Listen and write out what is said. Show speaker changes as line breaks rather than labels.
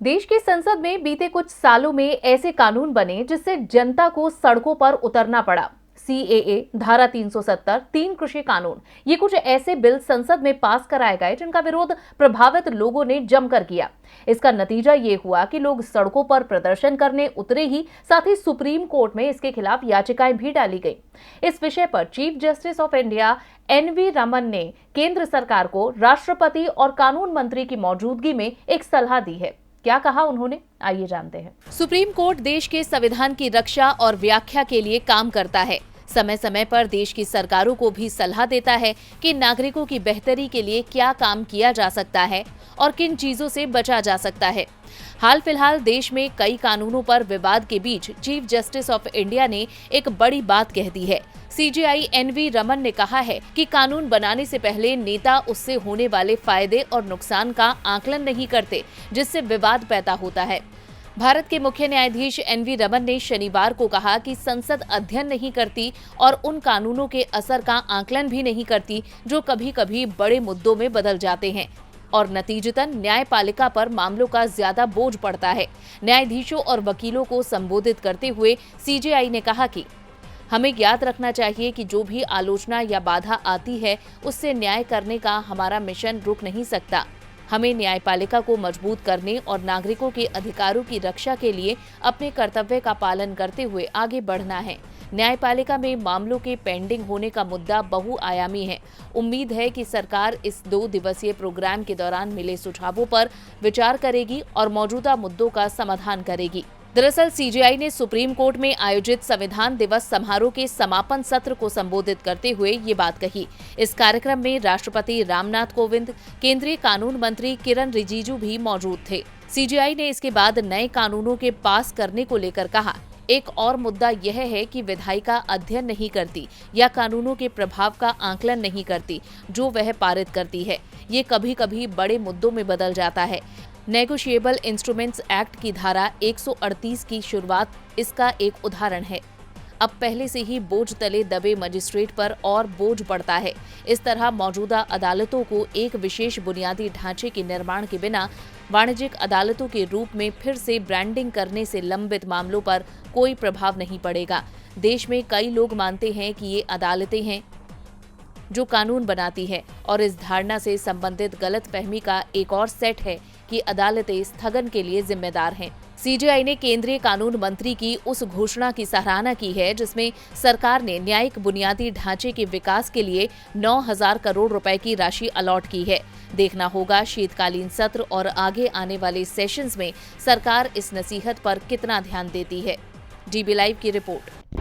देश की संसद में बीते कुछ सालों में ऐसे कानून बने जिससे जनता को सड़कों पर उतरना पड़ा। सीएए, धारा 370, तीन कृषि कानून, ये कुछ ऐसे बिल संसद में पास कराए गए जिनका विरोध प्रभावित लोगों ने जमकर किया। इसका नतीजा ये हुआ कि लोग सड़कों पर प्रदर्शन करने उतरे ही साथ ही सुप्रीम कोर्ट में इसके खिलाफ याचिकाएं भी डाली गई। इस विषय पर chief justice of India NV Ramana ने केंद्र सरकार को राष्ट्रपति और कानून मंत्री की मौजूदगी में एक सलाह दी है। क्या कहा उन्होंने, आइए जानते हैं। सुप्रीम कोर्ट देश के संविधान की रक्षा और व्याख्या के लिए काम करता है। समय समय पर देश की सरकारों को भी सलाह देता है कि नागरिकों की बेहतरी के लिए क्या काम किया जा सकता है और किन चीजों से बचा जा सकता है। हाल फिलहाल देश में कई कानूनों पर विवाद के बीच चीफ जस्टिस ऑफ इंडिया ने एक बड़ी बात कह दी है। सीजेआई एनवी रमन ने कहा है कि कानून बनाने से पहले नेता उससे होने वाले फायदे और नुकसान का आकलन नहीं करते, जिससे विवाद पैदा होता है। भारत के मुख्य न्यायाधीश एनवी रमन ने शनिवार को कहा कि संसद अध्ययन नहीं करती और उन कानूनों के असर का आकलन भी नहीं करती जो कभी कभी बड़े मुद्दों में बदल जाते हैं और नतीजतन न्यायपालिका पर मामलों का ज्यादा बोझ पड़ता है। न्यायाधीशों और वकीलों को संबोधित करते हुए सीजेआई ने कहा कि हमें याद रखना चाहिए कि जो भी आलोचना या बाधा आती है उससे न्याय करने का हमारा मिशन रुक नहीं सकता। हमें न्यायपालिका को मजबूत करने और नागरिकों के अधिकारों की रक्षा के लिए अपने कर्तव्य का पालन करते हुए आगे बढ़ना है। न्यायपालिका में मामलों के पेंडिंग होने का मुद्दा बहुआयामी है। उम्मीद है कि सरकार इस 2 दिवसीय प्रोग्राम के दौरान मिले सुझावों पर विचार करेगी और मौजूदा मुद्दों का समाधान करेगी। दरअसल सीजेआई ने सुप्रीम कोर्ट में आयोजित संविधान दिवस समारोह के समापन सत्र को संबोधित करते हुए ये बात कही। इस कार्यक्रम में राष्ट्रपति रामनाथ कोविंद, केंद्रीय कानून मंत्री किरण रिजिजू भी मौजूद थे। सीजेआई ने इसके बाद नए कानूनों के पास करने को लेकर कहा, एक और मुद्दा यह है कि विधायिका अध्ययन नहीं करती या कानूनों के प्रभाव का आकलन नहीं करती जो वह पारित करती है। ये कभी कभी बड़े मुद्दों में बदल जाता है। नेगोशिएबल इंस्ट्रूमेंट्स एक्ट की धारा 138 की शुरुआत इसका एक उदाहरण है। अब पहले से ही बोझ तले दबे मजिस्ट्रेट पर और बोझ पड़ता है। इस तरह मौजूदा अदालतों को एक विशेष बुनियादी ढांचे के निर्माण के बिना वाणिज्यिक अदालतों के रूप में फिर से ब्रांडिंग करने से लंबित मामलों पर कोई प्रभाव नहीं पड़ेगा। देश में कई लोग मानते हैं कि ये अदालतें हैं जो कानून बनाती है और इस धारणा से संबंधित गलतफहमी का एक और सेट है कि अदालतें स्थगन के लिए जिम्मेदार हैं। सीजेआई ने केंद्रीय कानून मंत्री की उस घोषणा की सराहना की है जिसमें सरकार ने न्यायिक बुनियादी ढांचे के विकास के लिए 9,000 करोड़ रुपए की राशि अलॉट की है। देखना होगा शीतकालीन सत्र और आगे आने वाले सेशंस में सरकार इस नसीहत पर कितना ध्यान देती है। डीबी लाइव की रिपोर्ट।